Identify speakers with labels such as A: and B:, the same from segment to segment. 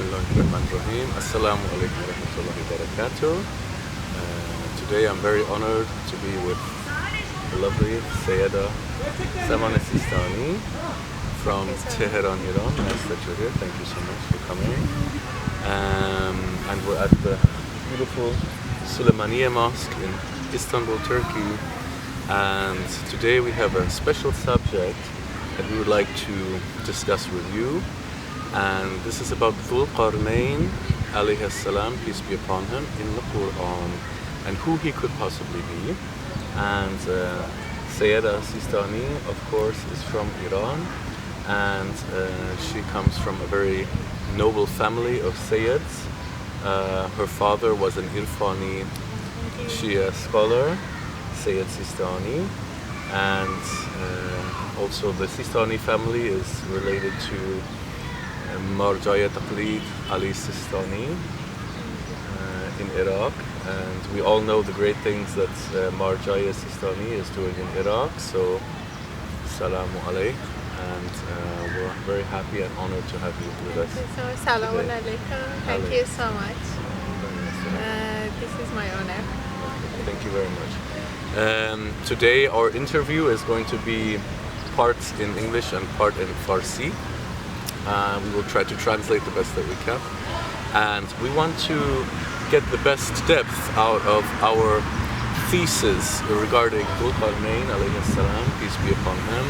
A: Bismillahirrahmanirrahim. Assalamu alaikum warahmatullahi wabarakatuh. Today I'm very honored to be with the lovely Seyyeda Samaneh Sistani from Tehran, Iran. Nice that you're here. Thank you so much for coming. And we're at the beautiful Süleymaniye Mosque in Istanbul, Turkey. And today we have a special subject that we would like to discuss with you. And this is about Dhul Qarnayn alayhi salam, peace be upon him, in the Quran, and who he could possibly be. And Seyyeda Sistani, of course, is from Iran, and she comes from a very noble family of Sayyids. Her father was an Irfani Shia scholar, Seyyed Sistani, and also the Sistani family is related to Marjaya Taqlid Ali Sistani in Iraq, and we all know the great things that Marjaya Sistani is doing in Iraq. So, Salamu Alayk, and we're very happy and honored to have you with us.
B: Salamu Alaikum. Thank you so much. This is my honor.
A: Thank you very much. Today our interview is going to be parts in English and part in Farsi. We will try to translate the best that we can, and we want to get the best depth out of our thesis regarding Dhul Qarnayn alayhi salam, peace be upon him.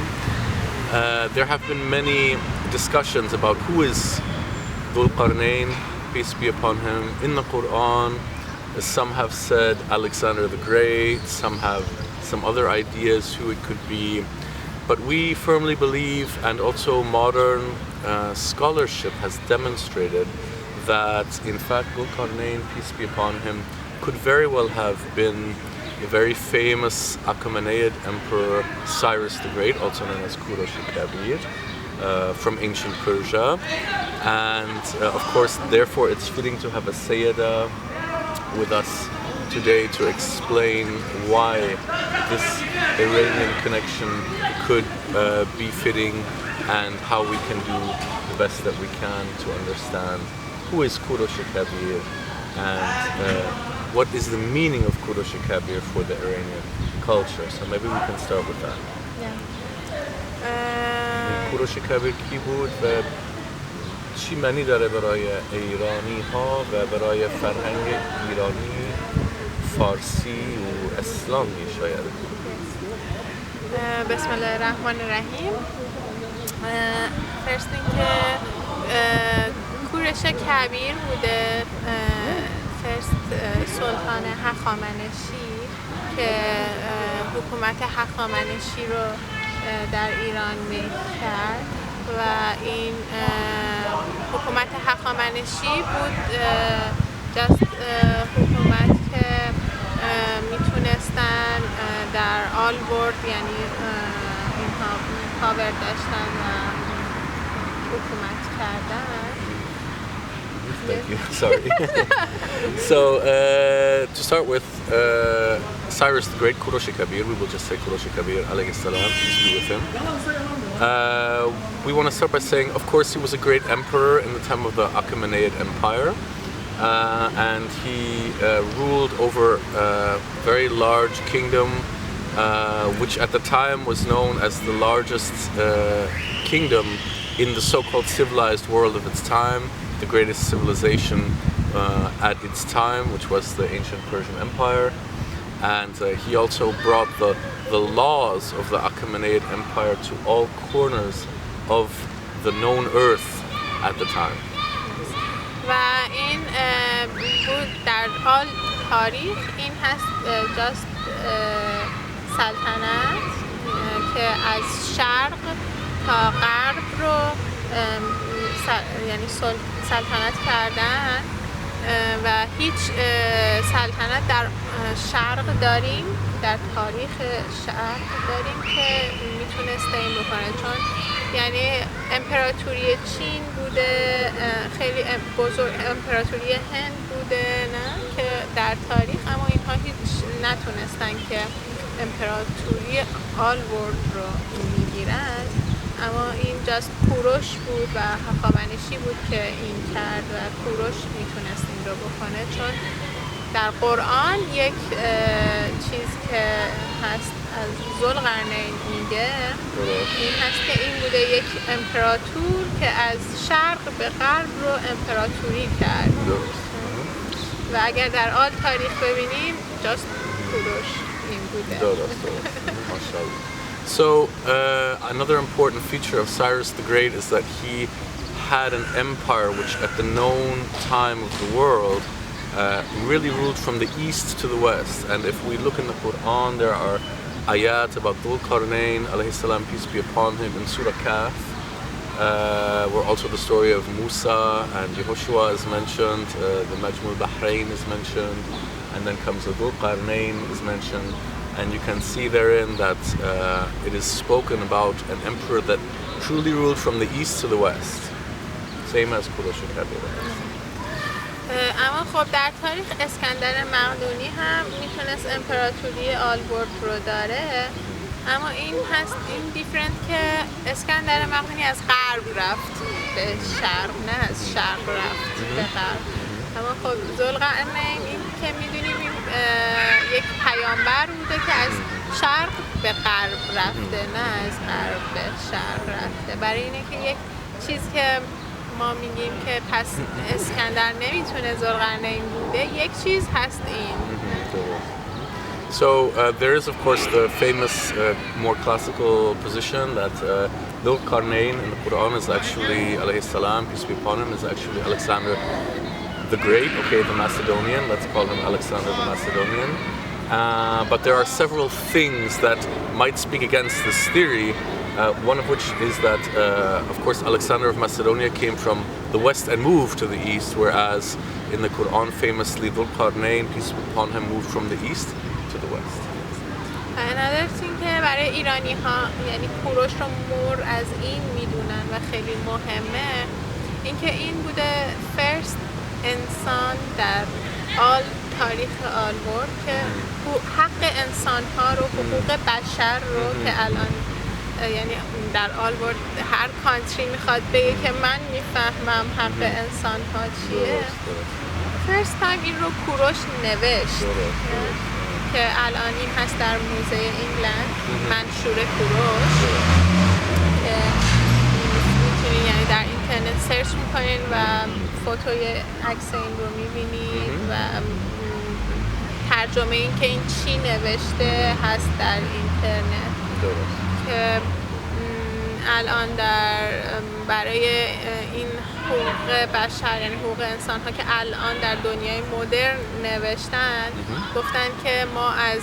A: There have been many discussions about who is Dhul Qarnayn, peace be upon him, in the Quran. Some have said Alexander the Great, some have some other ideas who it could be. But we firmly believe, and also modern scholarship has demonstrated, that in fact Dhul Qarnayn, peace be upon him, could very well have been the very famous Achaemenid emperor Cyrus the Great, also known as Kabir, from ancient Persia. And of course, therefore, it's fitting to have a Seyyeda with us today to explain why this Iranian connection could be fitting, and how we can do the best that we can to understand who is Kabir and what is the meaning of Kabir for the Iranian culture. So maybe we can start with that. Kabir کی بود و چی معنی داره برای ایرانی ها و برای فرهنگ ایرانی، فارسی و اسلامی شاید.
B: بسم الله الرحمن الرحیم. فرست اینکه کوروش کبیر بوده، فرست سلطان هخامنشی که حکومت هخامنشی رو در ایران ملک کرد و این حکومت هخامنشی بود حکومت که میتونستن در آل ورد، یعنی اینها پاور داشتن و حکومت کردن.
A: Thank you. Sorry. So to start with, Cyrus the Great, Kabir, we will just say Kabir alayhi salam, peace be with him. We want to start by saying, of course, he was a great emperor in the time of the Achaemenid Empire. And he ruled over a very large kingdom, which at the time was known as the largest kingdom in the so-called civilized world of its time, the greatest civilization at its time, which was the ancient Persian Empire. And he also brought the laws of the Achaemenid Empire to all corners of the known earth at the time.
B: و این بود در آل تاریخ، این هست جاست سلطنت که از شرق تا غرب رو یعنی سلطنت کردن و هیچ سلطنت در شرق داریم، در تاریخ شرق داریم که میتونسته این بکنه، چون یعنی امپراتوری چین بوده، خیلی بزرگ امپراتوری هند بوده نه که در تاریخ، اما اینها هیچ نتونستن که امپراتوری آل ورد رو میگیرن. اما این جاست کوروش بود و هخامنشی بود که این کرد و کوروش میتونست این رو بکنه، چون در قرآن یک چیز که هست از ذوالقرنین میگه این هست که این بوده یک امپراتور که از شرق به غرب رو امپراتوری کرد و اگر در آل تاریخ ببینیم جاست کوروش این بوده.
A: So another important feature of Cyrus the Great is that he had an empire which at the known time of the world really ruled from the east to the west. And if we look in the Quran, there are ayat about Dhul Qarnayn alayhi salam, peace be upon him, in Surah Kahf, where also the story of Musa and Yehoshua is mentioned, the Majmul Bahrain is mentioned, and then comes the Dhul Qarnayn is mentioned, and you can see therein that it is spoken about an emperor that truly ruled from the east to the west, same as Qurosh al-Kabir.
B: اما خب در تاریخ اسکندر مقدونی هم میتونست امپراتوری آلبورد رو داره، اما این هست این دیفرنت که اسکندر مقدونی از غرب رفت به شرق، نه از شرق رفت به غرب. اما خب ذوالقرنین این که میدونیم یک پیامبر بوده که از شرق به غرب رفته، نه از غرب به شرق رفته. برای اینه که یک چیز که ما میگیم که پس اسکندر نمیتونه ذوالقرنین بوده، یک چیز هست این.
A: So there is of course the famous more classical position that Dhul Qarnayn in the Quran is actually alayhi salam, peace be upon him, is actually Alexander the Great, okay, the Macedonian, let's call him Alexander the Macedonian. But there are several things that might speak against this theory. One of which is that, of course, Alexander of Macedonia came from the west and moved to the east, whereas in the Quran, famously, Dhul Qarnayn, peace be upon him, moved from the east to the west.
B: Another thing که برای ایرانی ها یعنی کوروش رو مور از این میدونن و خیلی مهمه، اینکه این بوده first انسان در آل تاریخ آلبورد که حق انسان ها رو، حقوق بشر رو که الان یعنی در آلبورد هر کانتری میخواد بگه که من میفهمم حق انسان ها چیه، فرست تایم این رو کوروش نوشت که الان این هست در موزه انگلند، منشور کوروش که میتونین یعنی در اینترنت سرچ میکنین و فوتوی عکس این رو میبینید و ترجمه این که این چی نوشته هست در اینترنت که الان برای این حقوق بشر یعنی حقوق انسان ها که الان در دنیای مدرن نوشتن، گفتن که ما از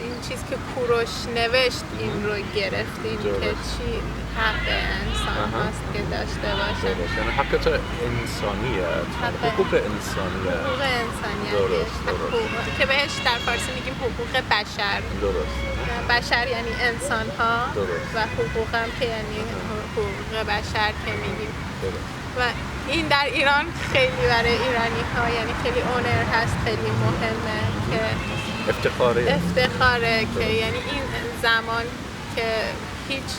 B: این چیز که کوروش نوشت این رو گرفتیم که چی حق انسان هاست که داشته باشه.
A: یعنی حق انسانیت، حقوق انسانیت،
B: حقوق انسانیت که بهش در فارسی میگیم حقوق بشر. بشر یعنی انسان ها و حقوق هم که یعنی حقوق بشر که میگیم. و این در ایران خیلی برای ایرانی ها یعنی خیلی اونر هست، خیلی مهمه که افتخاره که یعنی این زمان که هیچ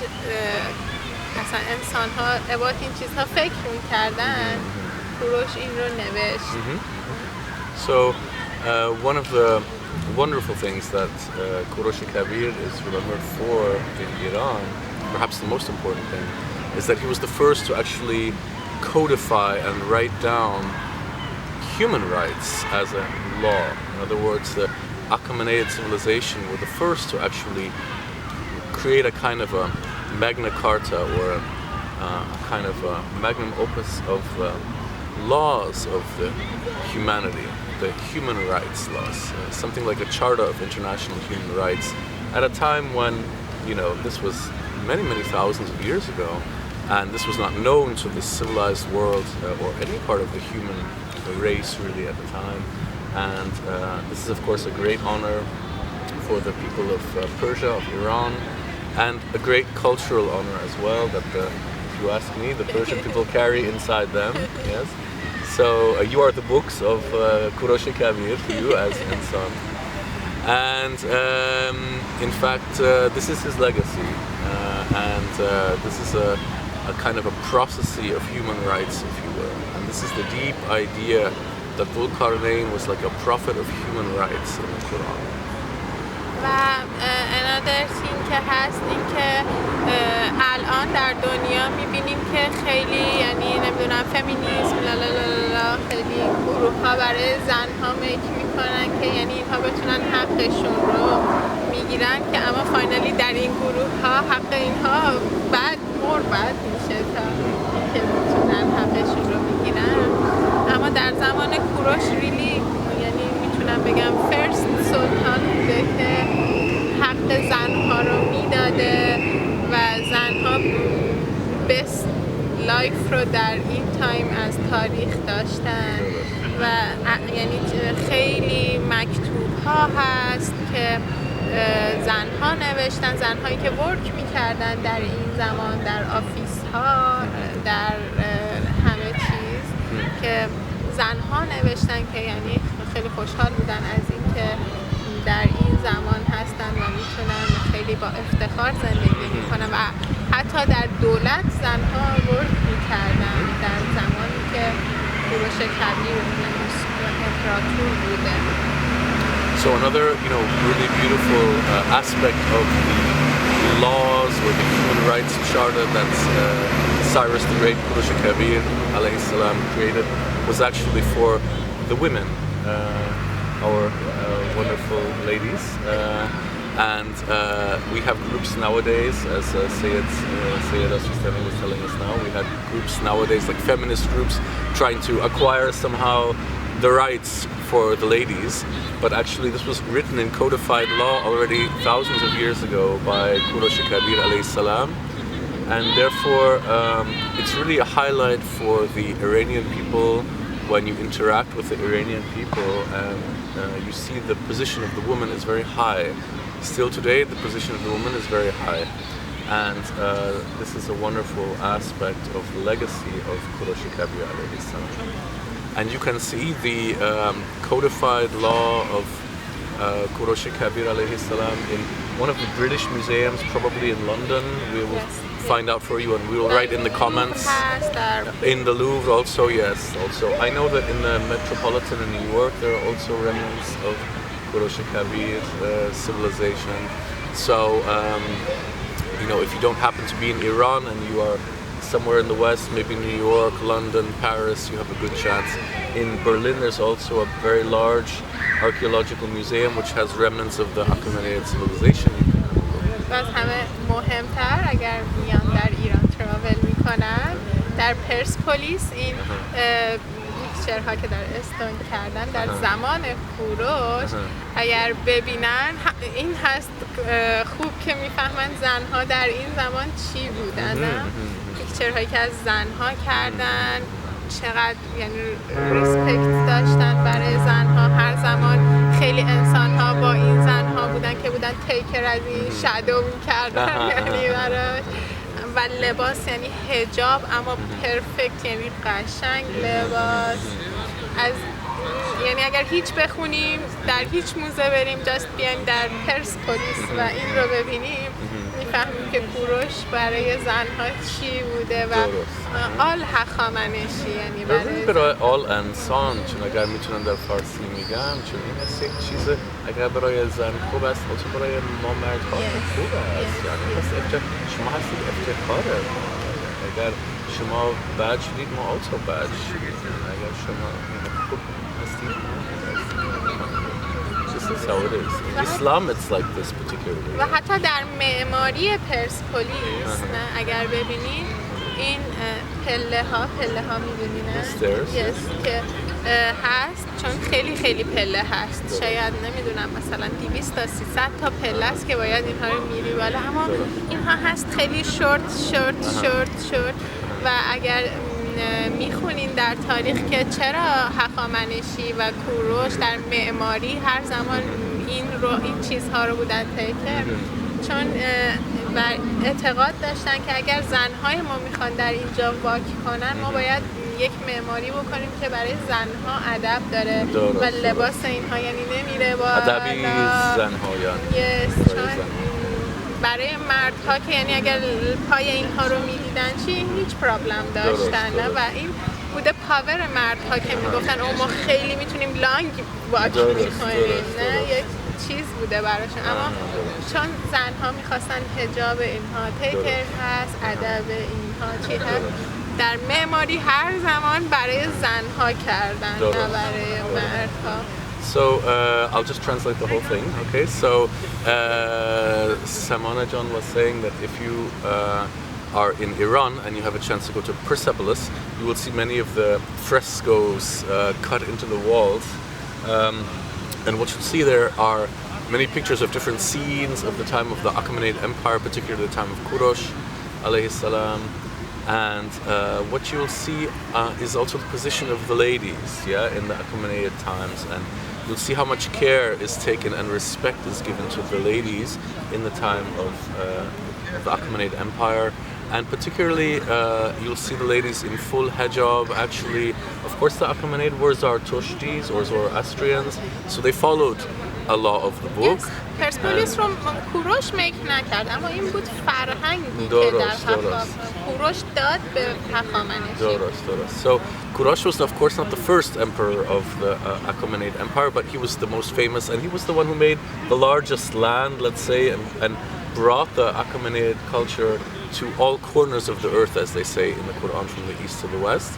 B: اصلا انسان ها اباعت این چیزها فکر میکردن، کوروش این رو نوشت.
A: So one of the wonderful things that Qurosh al-Kabir is remembered for in Iran, perhaps the most important thing, is that he was the first to actually codify and write down human rights as a law. In other words, the Achaemenid civilization were the first to actually create a kind of a Magna Carta or a kind of a magnum opus of laws of the humanity, the human rights laws, something like a charter of international human rights at a time when, you know, this was many, many thousands of years ago, and this was not known to the civilized world or any part of the human race really at the time. And this is of course a great honor for the people of Persia, of Iran, and a great cultural honor as well that if you ask me, the Persian people carry inside them. Yes. So you are the books of Qurosh al-Kabir to you as insan. And in fact, this is his legacy. and this is a kind of a prophecy of human rights, if you will. And this is the deep idea that Dhul Qarnayn was like a prophet of human rights in the Quran.
B: و another thing که هست این که الان در دنیا میبینیم که خیلی یعنی نمیدونم فمینیسم خیلی گروه ها برای زن ها میک میکنن که یعنی اینها بتونن حقشون رو میگیرن که اما فاینالی در این گروه ها حق اینها بعد میشه تا که بتونن حقشون رو میگیرن. اما در زمان کوروش ریلی یعنی میتونم بگم فرست سلطان بوده که حق زنها رو میداده و زنها بست لایف رو در این تایم از تاریخ داشتن و یعنی خیلی مکتوب ها هست که زنها نوشتن، زنهایی که ورک میکردن در این زمان در آفیس ها در همه چیز که زنها نوشتن که یعنی خیلی خوشحال بودن از این که در این زمان هستن و میتونن خیلی با افتخار زندگی میکنن و حتی در دولت زنها ورک میکردن در زمانی که کوروش کبیر امپراتور بوده.
A: So another, really beautiful aspect of the laws or the human rights charter that Cyrus the Great, Qurush Kabir alayhi salam, created was actually for the women, our wonderful ladies. And we have groups nowadays, as Seyyeda Sistani was telling us now, we had groups nowadays, like feminist groups, trying to acquire somehow the rights for the ladies, but actually this was written in codified law already thousands of years ago by Qurush Kabir alayhi salam, and therefore it's really a highlight for the Iranian people when you interact with the Iranian people, and you see the position of the woman is very high. Still today the position of the woman is very high, and this is a wonderful aspect of the legacy of Qurush Kabir alayhi salam. And you can see the codified law of Qurush Kabir alayhi salam in one of the British museums, probably in London. We will find out for you, and we will write in the comments. In the Louvre also, yes. Also, I know that in the Metropolitan in New York there are also remnants of Qurush Kabir civilization. So, if you don't happen to be in Iran and you are somewhere in the West, maybe New York, London, Paris, you have a good chance. In Berlin there's also a very large archaeological museum which has remnants of the Achaemenid civilization.
B: باز همه مهمتر اگر میان در ایران تراول میکنن در پرسپولیس این پیکچرها که در استون کردن در زمان کوروش اگر ببینن این هست خوب که میفهمن زنها در این زمان چی بودن. پیکچرهایی که از زنها کردن چقدر یعنی ریسپکت داشتن برای زنها. هر زمان خیلی انسانها با این زنها بودن که بودن تیکر از این شادو میکردن یعنی براش. و لباس یعنی حجاب اما پرفکت یعنی قشنگ لباس. از یعنی اگر هیچ بخونیم در هیچ موزه بریم جاست بیایم در پرسپولیس و این رو ببینیم میفهمیم که کوروش برای زنها چی بوده و آل هخامنشی یعنی
A: برای آل انسان، چون اگر میتونم در فارسی میگم چون این است یک چیز اگر برای زن خوب است البته برای ما مردها خوب است. یعنی شما هستید افتخاره. اگر شما بد شدید ما also بد شدید. اگر شما خوب هستید This is how it is. In Islam it's like this particularly.
B: و حتی در معماری پرسپولیس اگر ببینید این پله ها می‌بینید که هست چون خیلی خیلی پله هست. شاید نمیدونم مثلا 200 تا 300 تا پله است که باید اینها رو میری بالا، اما اینها هست خیلی شورت و اگر میخونین در تاریخ که چرا هخامنشی و کوروش در معماری هر زمان این چیزها رو بودن تیکر، چون اعتقاد داشتن که اگر زنهای ما میخوان در اینجا واک کنن ما باید یک معماری بکنیم که برای زنها ادب داره و لباس اینها یعنی نمیره با
A: ادبی زنها یعنی
B: چون برای مردها که یعنی اگر پای اینها رو میدیدن چی هیچ پرابلم داشتن نه و این بوده پاور مردها که میگفتن او ما خیلی میتونیم لانگ واک میکنیم نه یک چیز بوده براشون اما چون زنها میخواستن حجاب اینها تیکر هست ادب اینها چی هست در معماری هر زمان برای زنها کردن نه برای مردها.
A: So I'll just translate the whole thing. Okay, so Samaneh John was saying that if you are in Iran and you have a chance to go to Persepolis, you will see many of the frescoes cut into the walls. And what you'll see there are many pictures of different scenes of the time of the Achaemenid Empire, particularly the time of Kurosh, alayhi salam. And what you'll see is also the position of the ladies, in the Achaemenid times. And you'll see how much care is taken and respect is given to the ladies in the time of the Achaemenid Empire. And particularly, you'll see the ladies in full hijab. Actually, of course, the Achaemenid were Zoroastrians or Zoroastrians, so they followed a law of the book.
B: Yes. پرسپولیس رو کوروش میک نکرد اما این بود فرهنگی که در کوروش داد به هخامنشی.
A: So Kurosh was of course not the first emperor of the Achaemenid Empire, but he was the most famous and he was the one who made the largest land, let's say, and brought the Achaemenid culture to all corners of the earth, as they say in the Quran, from the east to the west.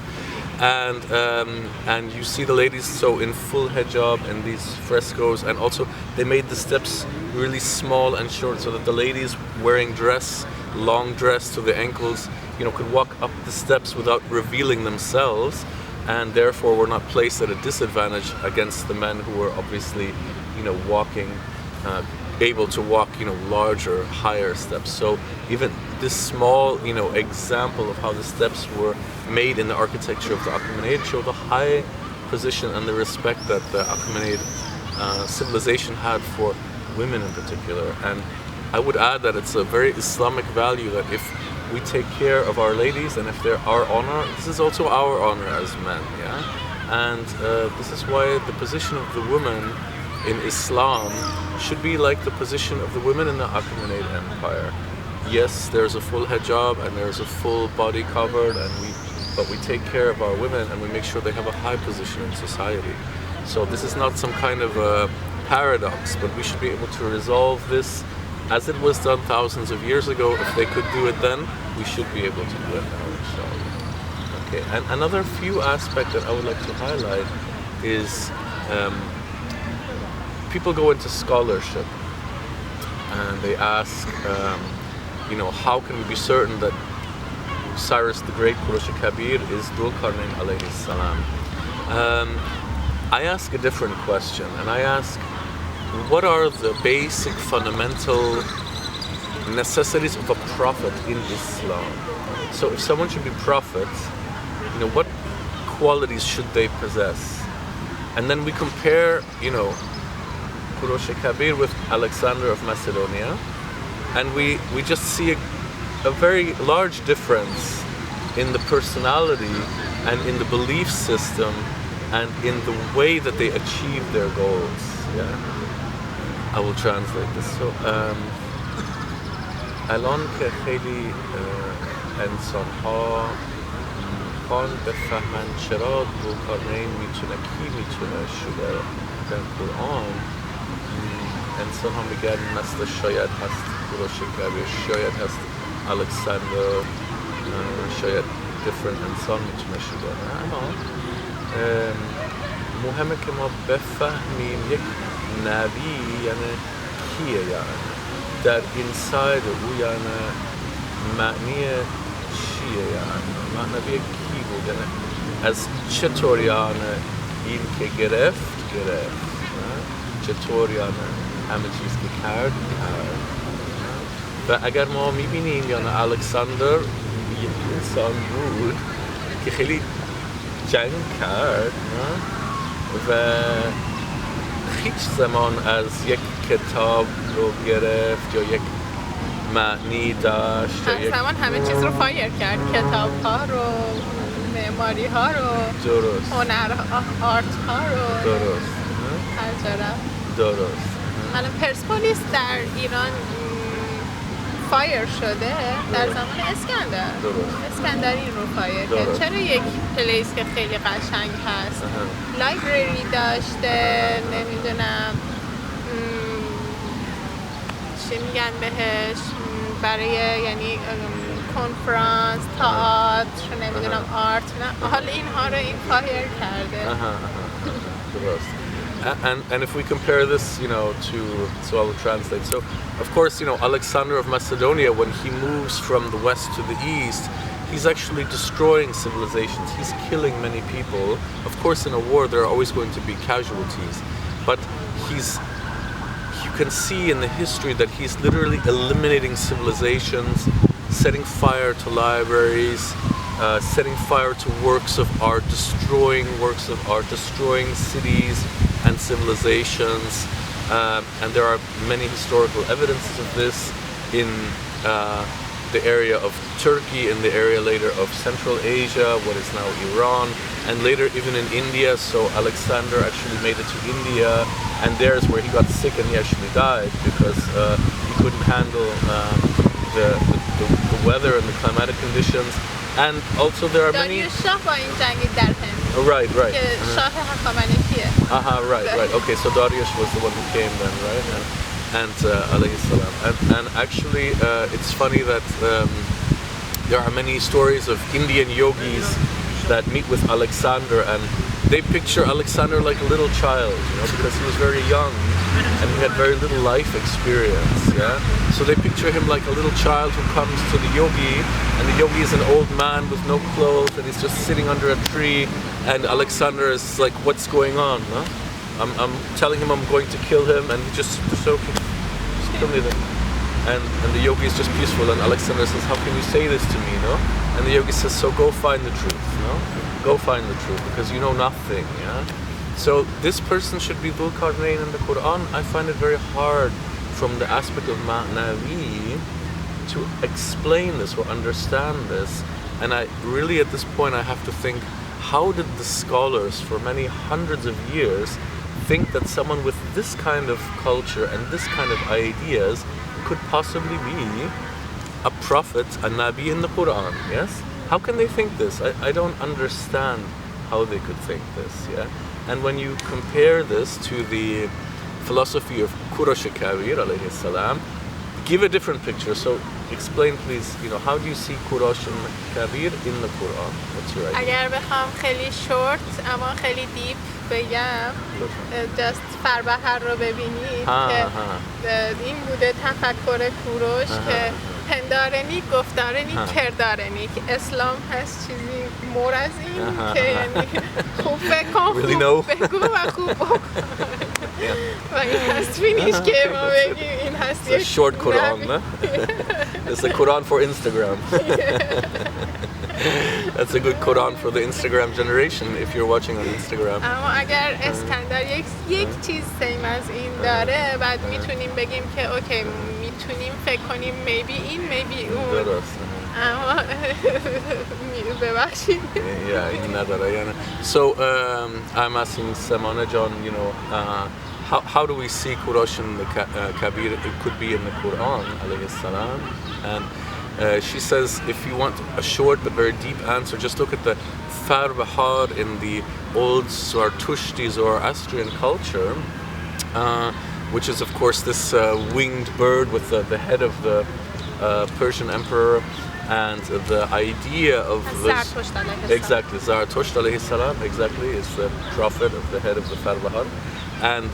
A: And you see the ladies so in full hijab and these frescoes, and also they made the steps really small and short so that the ladies wearing long dress to the ankles, could walk up the steps without revealing themselves, and therefore were not placed at a disadvantage against the men who were obviously, walking, able to walk, larger, higher steps. So even this small, example of how the steps were made in the architecture of the Achaemenid show the high position and the respect that the Achaemenid civilization had for women in particular. And I would add that it's a very Islamic value that if we take care of our ladies and if they're our honor, this is also our honor as men, And this is why the position of the woman in Islam should be like the position of the women in the Achaemenid Empire. Yes, there's a full hijab and there's a full body covered, but we take care of our women and we make sure they have a high position in society. So this is not some kind of a paradox, but we should be able to resolve this as it was done thousands of years ago. If they could do it then, we should be able to do it now, inshallah. Okay, and another few aspect that I would like to highlight is people go into scholarship and they ask, how can we be certain that Cyrus the Great, Qurush Kabir, is Dhul Qarnayn alayhi salam? I ask a different question, and I ask, what are the basic fundamental necessities of a prophet in Islam? So if someone should be prophet, what qualities should they possess? And then we compare, Qurush Kabir with Alexander of Macedonia, and we just see a very large difference in the personality and in the belief system and in the way that they achieve their goals. I will translate this. So الان که خیلی انسان‌ها میخوان بفهمن چرا ذو قرنین میتونه شده در قرآن، انسان ها میگن مثل شاید هست قروش کبیر، شاید هست الکساندر، شاید different انسان میتونه شده. اما مهمه که ما بفهمیم یک نبی یعنی کیه، یعنی در اینساید او یعنی معنی چیه، یعنی معنی کی بود، یعنی از چطور یعنی این که گرفت چطور یعنی همه چیز که کرد. و اگر ما میبینیم یعنی الکساندر یک انسان بود که خیلی جنگ کرد و هیچ زمان از یک کتاب رو گرفت یا یک معنی داشت یا یک
B: زمان همه چیز رو فایر کرد، کتاب ها رو، معماری ها رو،
A: درست،
B: هنر آرت ها رو،
A: درست.
B: الان پرسپولیس در ایران فایر شده در زمان اسکندر. اسکندر این رو فایر کرد. چرا یک پلیس که خیلی قشنگ هست لایبرری داشته، نمیدونم چی میگن بهش، برای یعنی کنفرانس، تئاتر، نمیدونم آرت، نه حال اینها رو این فایر کرده.
A: And if we compare this, so I will translate. So, of course, Alexander of Macedonia, when he moves from the west to the east, he's actually destroying civilizations. He's killing many people. Of course, in a war, there are always going to be casualties, but you can see in the history that he's literally eliminating civilizations, setting fire to libraries, setting fire to works of art, destroying cities and civilizations, and there are many historical evidences of this in the area of Turkey, in the area later of Central Asia, what is now Iran, and later even in India. So Alexander actually made it to India, and there's where he got sick and he actually died because he couldn't handle the weather and the climatic conditions. And also there are many... Right. Right. Okay, so Darius was the one who came then, right? And alayhi salam. And actually, it's funny that there are many stories of Indian yogis that meet with Alexander, and they picture Alexander like a little child, because he was very young and he had very little life experience, yeah? So they picture him like a little child who comes to the yogi, and the yogi is an old man with no clothes, and he's just sitting under a tree, and Alexander is like, what's going on, huh? I'm telling him I'm going to kill him, and he just okay, just kill me then. And the yogi is just peaceful, and Alexander says, how can you say this to me, no? And the yogi says, so go find the truth, no? Go find the truth, because you know nothing, yeah? So this person should be Dhul Qarnayn in the Quran. I find it very hard from the aspect of Ma'nawi to explain this or understand this. And I really, at this point, I have to think, how did the scholars for many hundreds of years think that someone with this kind of culture and this kind of ideas could possibly be a prophet, a Nabi in the Quran, yes? How can they think this? I don't understand how they could think this, yeah? And when you compare this to the philosophy of Qur'an Kabir, alayhi salam, give a different picture. So explain please, how do you see Qur'an Kabir in the Quran? What's your idea?
B: اگر بخوام خیلی شورت اما خیلی دیپ بگم، جست فربهر رو ببینید که این بوده تفکر کوروش که پندارنی، گفتارنی، کردارنی، که اسلام هست چیزی مور از این که یعنی خوب بکن، خوب بگو و خوب بکن و این هست فینیش که ما بگیم این هست
A: یک short Quran, no? It's the Quran for Instagram. That's a good Quran for the Instagram generation if you're watching on Instagram.
B: اما اگر اسکندر یک چیز سیم از این داره، بعد میتونیم بگیم که اوکی میتونیم فکر کنیم maybe این maybe اون.
A: درست.
B: اما ببخشید.
A: Yeah, این نداره یعنی. So I'm asking Samaneh John, how do we see Qur'an Kabir? It could be in the Quran, alayhi salam, and she says if you want a short but very deep answer, just look at the Far Bahar in the old Zoroastrian Zoroastrian culture, which is of course this winged bird with the head of the Persian emperor, and the idea of exactly Zarathustra alayhi salam exactly is the prophet of the head of the Far Bahar, and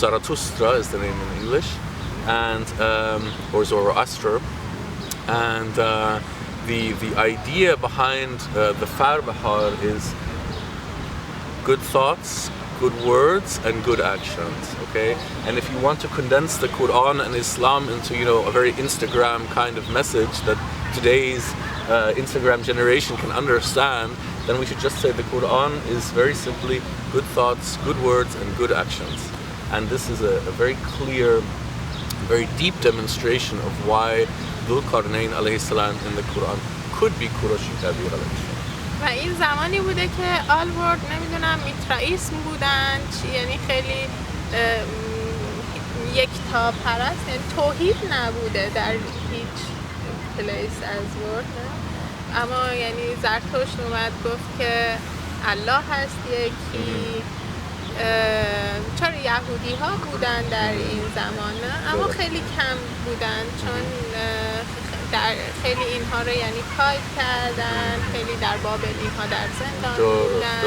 A: Zarathustra is the name in English, and or Zoroaster, and the idea behind the Far Bahar is good thoughts, good words, and good actions. Okay, and if you want to condense the Quran and Islam into a very Instagram kind of message that today's Instagram generation can understand, then we should just say the Quran is very simply good thoughts, good words, and good actions. And this is a very clear, very deep demonstration of why Dhul Qarnayn alayhi salam in the Quran could be Qur'an Kabir alayhi salam.
B: و این زمانی بوده که آلورد نمیدونم میترائیسم بودن، یعنی خیلی یکتا پرست، یعنی توحید نبوده در هیچ پلیس از ورد، اما یعنی زرتشت اومد گفت که الله هست یکی. چرا یهودی ها بودن در این زمان، اما خیلی کم بودن، چون در خیلی اینها رو یعنی کاید کردن، خیلی در بابل اینها در زندان بودن.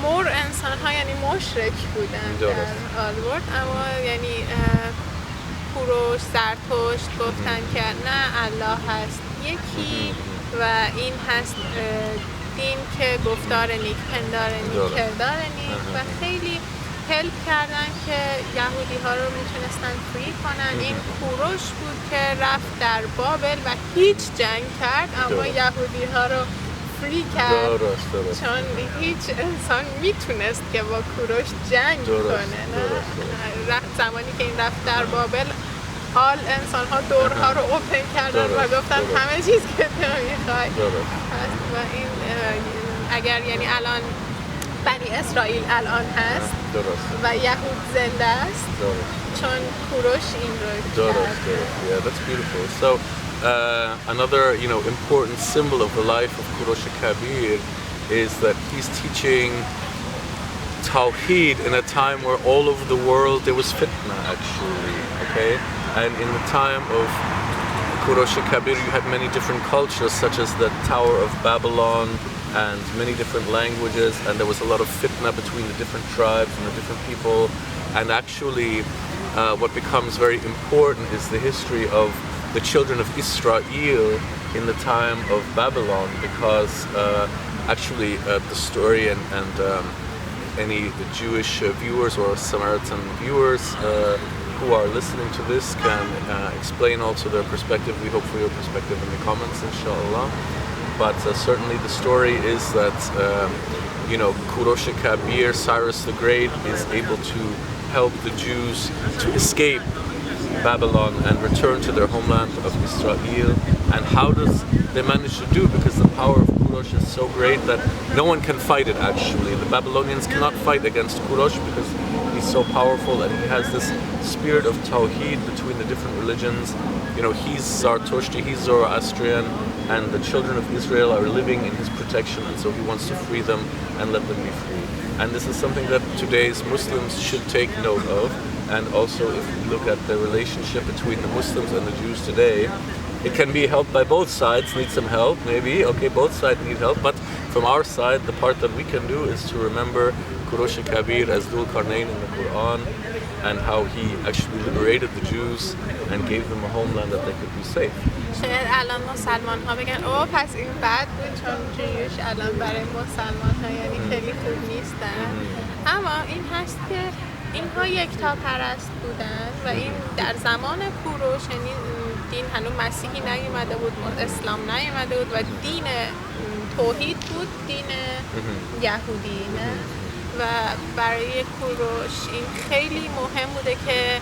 B: مور انسان ها یعنی مشرک بودن در آلورد، اما یعنی کوروش، زرتشت گفتن که نه الله هست یکی و این هست دین که گفتار نیک، پندار نیک، کردار نیک، و خیلی هلپ کردن که یهودی ها رو میتونستن فری کنن. این کوروش بود که رفت در بابل و هیچ جنگ کرد، اما یهودی ها رو فری کرد. چون هیچ انسان میتونست که با کوروش جنگ کنه. زمانی که این رفت در بابل، حال انسان ها دورها رو اوپن کردن و گفتن همه چیز که تو میخوای هست. و این اگر یعنی الان بنی اسرائیل الان هست و یهود زنده است چون کوروش این رو کرد.
A: Yeah, that's beautiful. So another, important symbol of the life of Qurosh Kabir is that he's teaching Tawheed in a time where all over the world there was fitna actually, okay? And in the time of Qurosh Kabir you had many different cultures such as the Tower of Babylon and many different languages, and there was a lot of fitna between the different tribes and the different people. And actually what becomes very important is the history of the children of Israel in the time of Babylon, because actually the story and any Jewish viewers or Samaritan viewers who are listening to this can explain also their perspective. We hope for your perspective in the comments, inshallah. But certainly the story is that Qurosh Kabir, Cyrus the Great, is able to help the Jews to escape Babylon and return to their homeland of Israel. And how does they manage to do it? Because the power of Qurosh is so great that no one can fight it actually. The Babylonians cannot fight against Qurosh because he's so powerful and he has this spirit of Tawheed between the different religions. He's Zoroastrian, he's Zoroastrian, and the children of Israel are living in his protection, and so he wants to free them and let them be free. And this is something that today's Muslims should take note of. And also if we look at the relationship between the Muslims and the Jews today, it can be helped by both sides, need some help maybe, okay, both sides need help, but from our side the part that we can do is to remember Qurosh Kabir as Dhul Qarnayn in the Quran, and how he actually liberated the Jews and gave them a homeland that they could be safe.
B: شاید الان مسلمان ها بگن اوه پس این بد بود چون جویش الان برای مسلمان ها یعنی خیلی خوب نیستن، اما این هست که اینها یکتا پرست بودن و این در زمان کوروش، یعنی دین هنوز مسیحی نیومده بود، اسلام نیومده بود و دین توحید بود، دین یهودی نه. و برای کوروش این خیلی مهم بوده که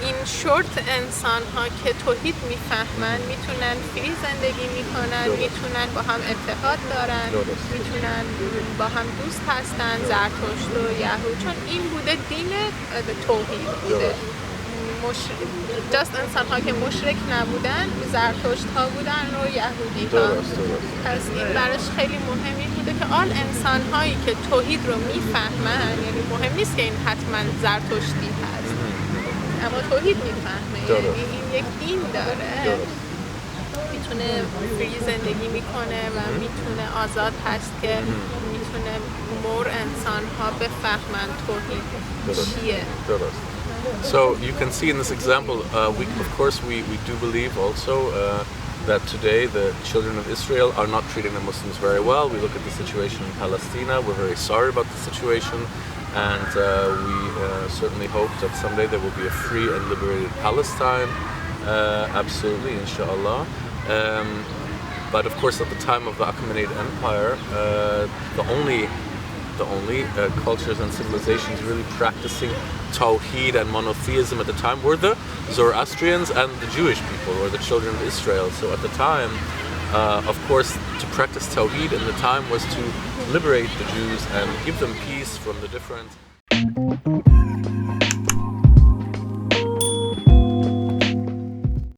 B: این شورت انسان ها که توحید میفهمن میتونن فری زندگی میکنن، میتونن با هم اتحاد دارن، میتونن با هم دوست هستن، زرتشت و یهود، چون این بوده دین توحید بوده. جست انسان ها که مشرک نبودن، زرتشت ها بودن و یهودی ها. پس این براش خیلی مهمی بوده که آن انسان هایی که توحید رو میفهمن، یعنی مهم نیست که این حتما زرتشتی هست، اما توحید میفهمه، یعنی این یک دین داره، میتونه فری زندگی میکنه و میتونه آزاد هست که میتونه مور انسان ها بفهمن توحید چیه.
A: So you can see in this example, we do believe also that today the children of Israel are not treating the Muslims very well. We look at the situation in Palestine. We're very sorry about the situation, and we certainly hope that someday there will be a free and liberated Palestine. Absolutely, inshallah. But of course, at the time of the Achaemenid Empire, the only cultures and civilizations really practicing Tawheed and monotheism at the time were the Zoroastrians and the Jewish people, or the children of Israel. So at the time, of course, to practice Tawheed in the time was to liberate the Jews and give them peace from the different